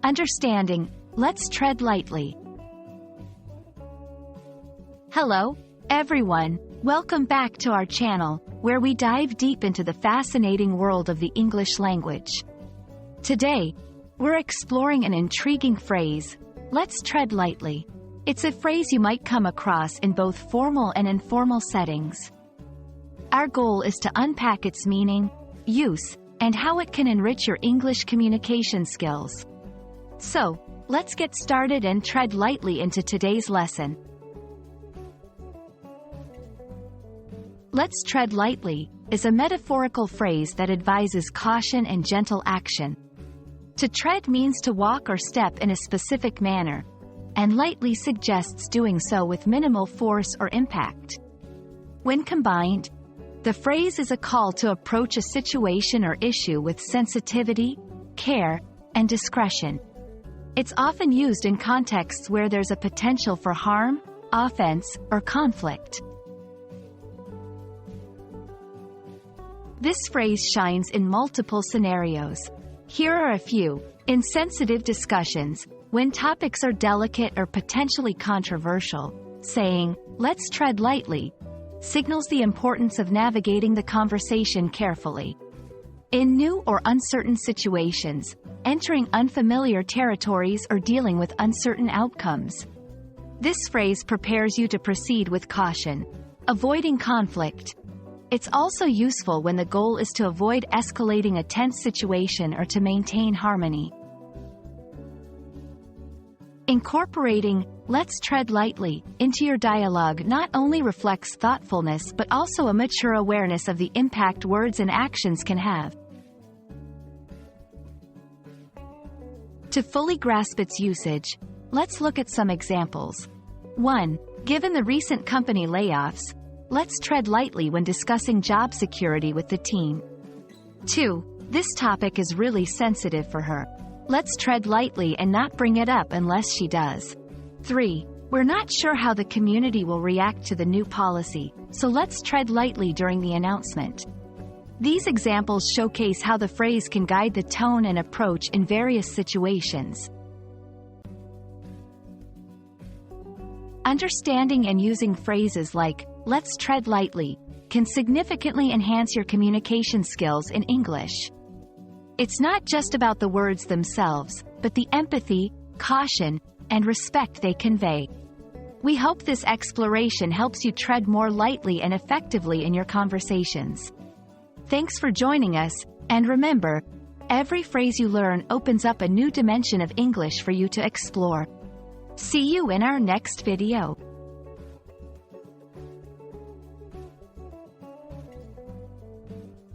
Understanding, let's tread lightly. Hello, everyone. Welcome back to our channel, where we dive deep into the fascinating world of the English language. Today, we're exploring an intriguing phrase, let's tread lightly. It's a phrase you might come across in both formal and informal settings. Our goal is to unpack its meaning, use, and how it can enrich your English communication skills. So, let's get started and tread lightly into today's lesson. Let's tread lightly is a metaphorical phrase that advises caution and gentle action. To tread means to walk or step in a specific manner, and lightly suggests doing so with minimal force or impact. When combined, the phrase is a call to approach a situation or issue with sensitivity, care, and discretion. It's often used in contexts where there's a potential for harm, offense, or conflict. This phrase shines in multiple scenarios. Here are a few. In sensitive discussions, when topics are delicate or potentially controversial, saying, "Let's tread lightly," signals the importance of navigating the conversation carefully. In new or uncertain situations, entering unfamiliar territories or dealing with uncertain outcomes. This phrase prepares you to proceed with caution, avoiding conflict. It's also useful when the goal is to avoid escalating a tense situation or to maintain harmony. Incorporating "let's tread lightly" into your dialogue not only reflects thoughtfulness but also a mature awareness of the impact words and actions can have. To fully grasp its usage, let's look at some examples. 1. Given the recent company layoffs, let's tread lightly when discussing job security with the team. 2. This topic is really sensitive for her. Let's tread lightly and not bring it up unless she does. 3. We're not sure how the community will react to the new policy, so let's tread lightly during the announcement. These examples showcase how the phrase can guide the tone and approach in various situations. Understanding and using phrases like, "let's tread lightly," can significantly enhance your communication skills in English. It's not just about the words themselves, but the empathy, caution, and respect they convey. We hope this exploration helps you tread more lightly and effectively in your conversations. Thanks for joining us, and remember, every phrase you learn opens up a new dimension of English for you to explore. See you in our next video.